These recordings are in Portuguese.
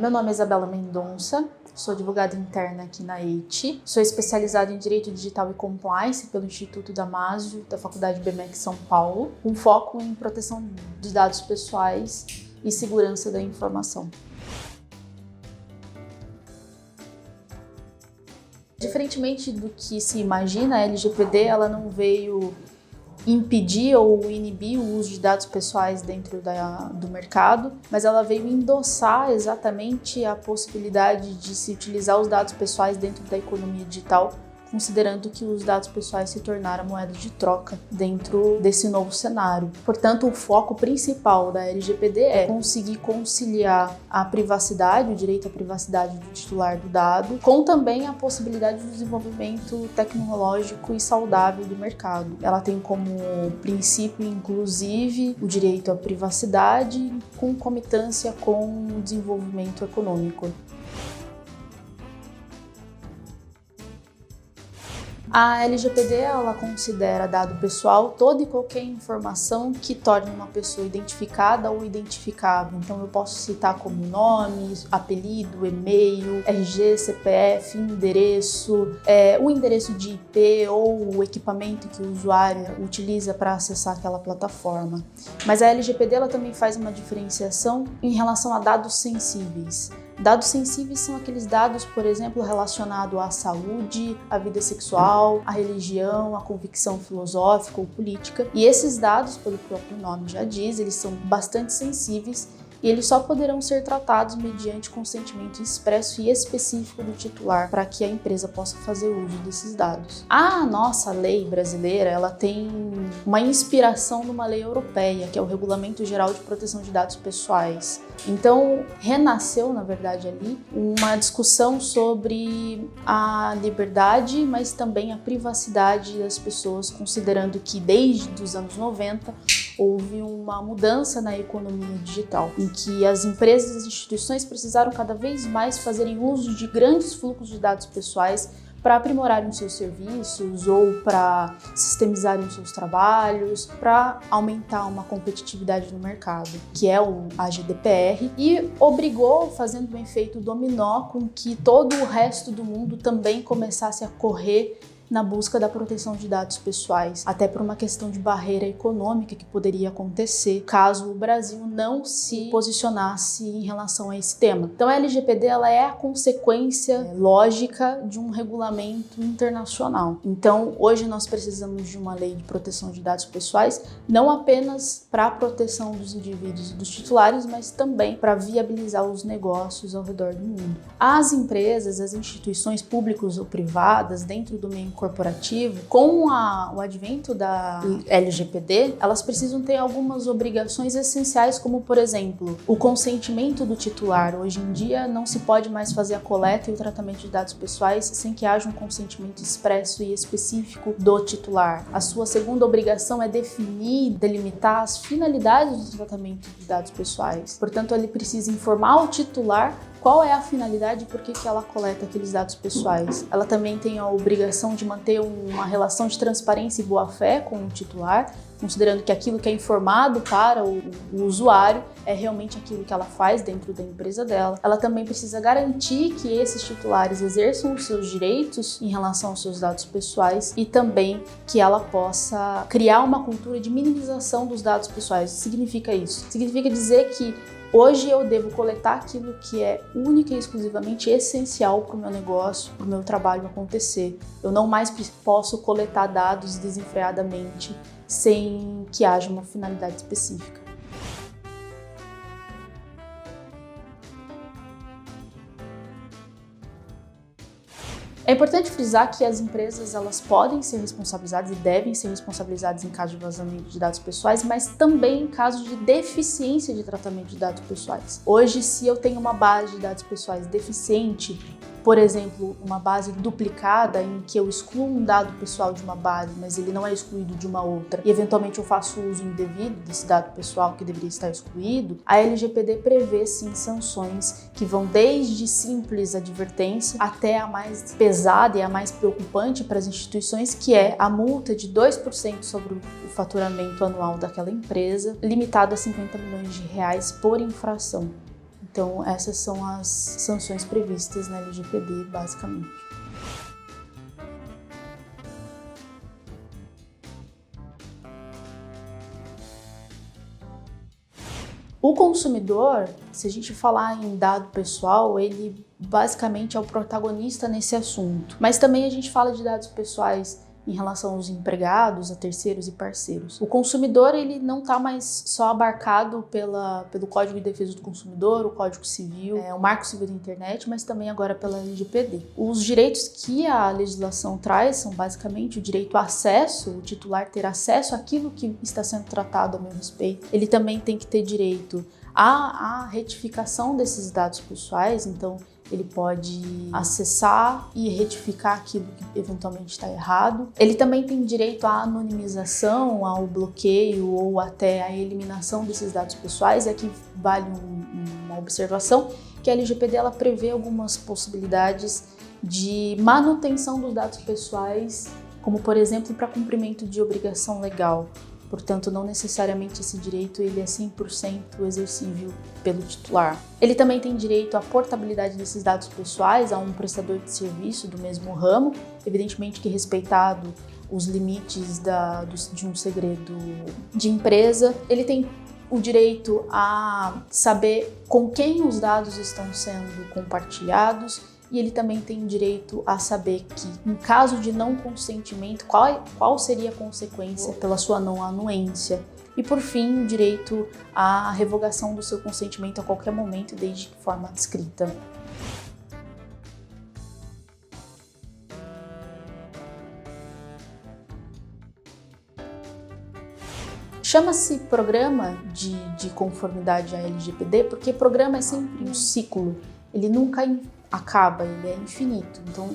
Meu nome é Isabela Mendonça, sou advogada interna aqui na EIT, sou especializada em Direito Digital e Compliance pelo Instituto Damásio, da Faculdade BMEC São Paulo, com foco em proteção de dados pessoais e segurança da informação. Diferentemente do que se imagina, a LGPD ela não veio impedir ou inibir o uso de dados pessoais dentro do mercado, mas ela veio endossar exatamente a possibilidade de se utilizar os dados pessoais dentro da economia digital, considerando que os dados pessoais se tornaram moeda de troca dentro desse novo cenário. Portanto, o foco principal da LGPD é conseguir conciliar a privacidade, o direito à privacidade do titular do dado, com também a possibilidade de desenvolvimento tecnológico e saudável do mercado. Ela tem como princípio, inclusive, o direito à privacidade em concomitância com o desenvolvimento econômico. A LGPD ela considera dado pessoal toda e qualquer informação que torne uma pessoa identificada ou identificável. Então eu posso citar como nome, apelido, e-mail, RG, CPF, endereço, o endereço de IP ou o equipamento que o usuário utiliza para acessar aquela plataforma. Mas a LGPD ela também faz uma diferenciação em relação a dados sensíveis. Dados sensíveis são aqueles dados, por exemplo, relacionados à saúde, à vida sexual, à religião, à convicção filosófica ou política. E esses dados, pelo próprio nome já diz, eles são bastante sensíveis e eles só poderão ser tratados mediante consentimento expresso e específico do titular para que a empresa possa fazer uso desses dados. A nossa lei brasileira, ela tem uma inspiração numa lei europeia, que é o Regulamento Geral de Proteção de Dados Pessoais. Então, renasceu, na verdade, ali uma discussão sobre a liberdade, mas também a privacidade das pessoas, considerando que desde os anos 90 houve uma mudança na economia digital, em que as empresas e as instituições precisaram cada vez mais fazerem uso de grandes fluxos de dados pessoais para aprimorarem seus serviços ou para sistemizarem seus trabalhos, para aumentar uma competitividade no mercado, que é a GDPR, e obrigou, fazendo um efeito dominó, com que todo o resto do mundo também começasse a correr na busca da proteção de dados pessoais, até por uma questão de barreira econômica que poderia acontecer caso o Brasil não se posicionasse em relação a esse tema. Então a LGPD ela é a consequência lógica de um regulamento internacional. Então hoje nós precisamos de uma lei de proteção de dados pessoais, não apenas para a proteção dos indivíduos e dos titulares, mas também para viabilizar os negócios ao redor do mundo. As empresas, as instituições públicas ou privadas dentro do meio corporativo, com o advento da LGPD, elas precisam ter algumas obrigações essenciais, como, por exemplo, o consentimento do titular. Hoje em dia, não se pode mais fazer a coleta e o tratamento de dados pessoais sem que haja um consentimento expresso e específico do titular. A sua segunda obrigação é definir, delimitar as finalidades do tratamento de dados pessoais. Portanto, ele precisa informar o titular qual é a finalidade e por que ela coleta aqueles dados pessoais. Ela também tem a obrigação de manter uma relação de transparência e boa-fé com o titular, considerando que aquilo que é informado para o usuário é realmente aquilo que ela faz dentro da empresa dela. Ela também precisa garantir que esses titulares exerçam os seus direitos em relação aos seus dados pessoais e também que ela possa criar uma cultura de minimização dos dados pessoais. O que significa isso? Significa dizer que hoje eu devo coletar aquilo que é única e exclusivamente essencial para o meu negócio, para o meu trabalho acontecer. Eu não mais posso coletar dados desenfreadamente sem que haja uma finalidade específica. É importante frisar que as empresas elas podem ser responsabilizadas e devem ser responsabilizadas em caso de vazamento de dados pessoais, mas também em caso de deficiência de tratamento de dados pessoais. Hoje, se eu tenho uma base de dados pessoais deficiente, por exemplo, uma base duplicada em que eu excluo um dado pessoal de uma base, mas ele não é excluído de uma outra, e eventualmente eu faço uso indevido desse dado pessoal que deveria estar excluído, a LGPD prevê sim sanções que vão desde simples advertência até a mais pesada e a mais preocupante para as instituições, que é a multa de 2% sobre o faturamento anual daquela empresa, limitado a R$ 50 milhões por infração. Então, essas são as sanções previstas na LGPD, basicamente. O consumidor, se a gente falar em dado pessoal, ele basicamente é o protagonista nesse assunto. Mas também a gente fala de dados pessoais em relação aos empregados, a terceiros e parceiros. O consumidor, ele não está mais só abarcado pelo Código de Defesa do Consumidor, o Código Civil, o Marco Civil da Internet, mas também agora pela LGPD. Os direitos que a legislação traz são basicamente o direito ao acesso, o titular ter acesso àquilo que está sendo tratado a meu respeito. Ele também tem que ter direito à retificação desses dados pessoais, então ele pode acessar e retificar aquilo que eventualmente está errado. Ele também tem direito à anonimização, ao bloqueio ou até à eliminação desses dados pessoais. Aqui vale uma observação, que a LGPD ela prevê algumas possibilidades de manutenção dos dados pessoais, como por exemplo para cumprimento de obrigação legal. Portanto, não necessariamente esse direito ele é 100% exercível pelo titular. Ele também tem direito à portabilidade desses dados pessoais a um prestador de serviço do mesmo ramo, evidentemente que respeitado os limites de um segredo de empresa. Ele tem o direito a saber com quem os dados estão sendo compartilhados, e ele também tem direito a saber que, em caso de não consentimento, qual seria a consequência pela sua não anuência. E, por fim, o direito à revogação do seu consentimento a qualquer momento, desde que forma escrita. Chama-se programa de conformidade à LGPD porque programa é sempre um ciclo, ele nunca acaba, ele é infinito. Então,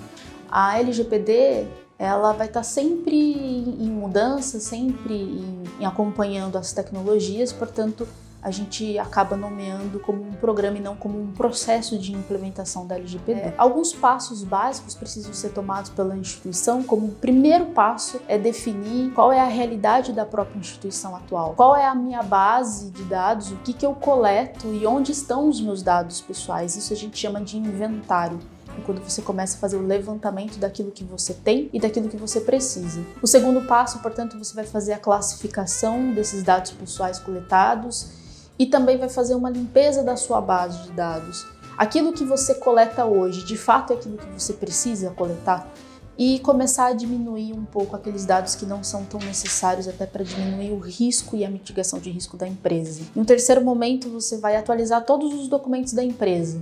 a LGPD ela vai estar sempre em mudança, sempre acompanhando as tecnologias, portanto, a gente acaba nomeando como um programa e não como um processo de implementação da LGPD. Alguns passos básicos precisam ser tomados pela instituição, como o primeiro passo é definir qual é a realidade da própria instituição atual, qual é a minha base de dados, o que eu coleto e onde estão os meus dados pessoais. Isso a gente chama de inventário. E quando você começa a fazer o levantamento daquilo que você tem e daquilo que você precisa. O segundo passo, portanto, você vai fazer a classificação desses dados pessoais coletados e também vai fazer uma limpeza da sua base de dados. Aquilo que você coleta hoje, de fato é aquilo que você precisa coletar? E começar a diminuir um pouco aqueles dados que não são tão necessários, até para diminuir o risco e a mitigação de risco da empresa. Em um terceiro momento, você vai atualizar todos os documentos da empresa,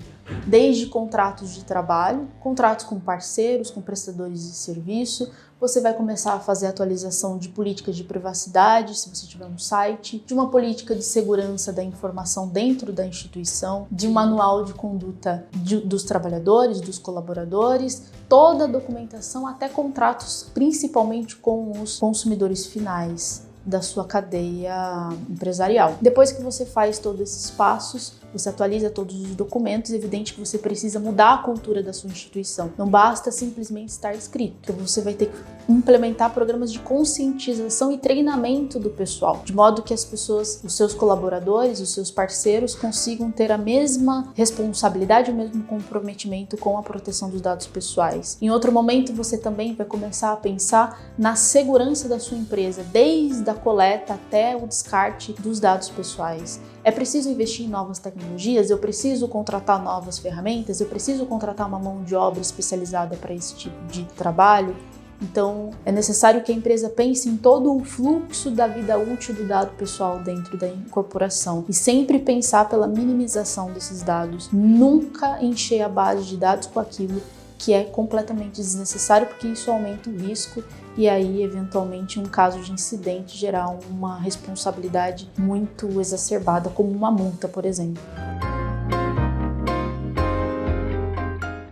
desde contratos de trabalho, contratos com parceiros, com prestadores de serviço. Você vai começar a fazer a atualização de políticas de privacidade, se você tiver um site, de uma política de segurança da informação dentro da instituição, de um manual de conduta dos trabalhadores, dos colaboradores, toda a documentação, até contratos, principalmente com os consumidores finais da sua cadeia empresarial. Depois que você faz todos esses passos, você atualiza todos os documentos, é evidente que você precisa mudar a cultura da sua instituição. Não basta simplesmente estar escrito. Então você vai ter que implementar programas de conscientização e treinamento do pessoal, de modo que as pessoas, os seus colaboradores, os seus parceiros consigam ter a mesma responsabilidade, o mesmo comprometimento com a proteção dos dados pessoais. Em outro momento, você também vai começar a pensar na segurança da sua empresa, desde a coleta até o descarte dos dados pessoais. É preciso investir em novas tecnologias, eu preciso contratar novas ferramentas, eu preciso contratar uma mão de obra especializada para esse tipo de trabalho. Então, é necessário que a empresa pense em todo o fluxo da vida útil do dado pessoal dentro da corporação e sempre pensar pela minimização desses dados. Nunca encher a base de dados com aquilo que é completamente desnecessário, porque isso aumenta o risco e aí, eventualmente, um caso de incidente gerar uma responsabilidade muito exacerbada, como uma multa, por exemplo.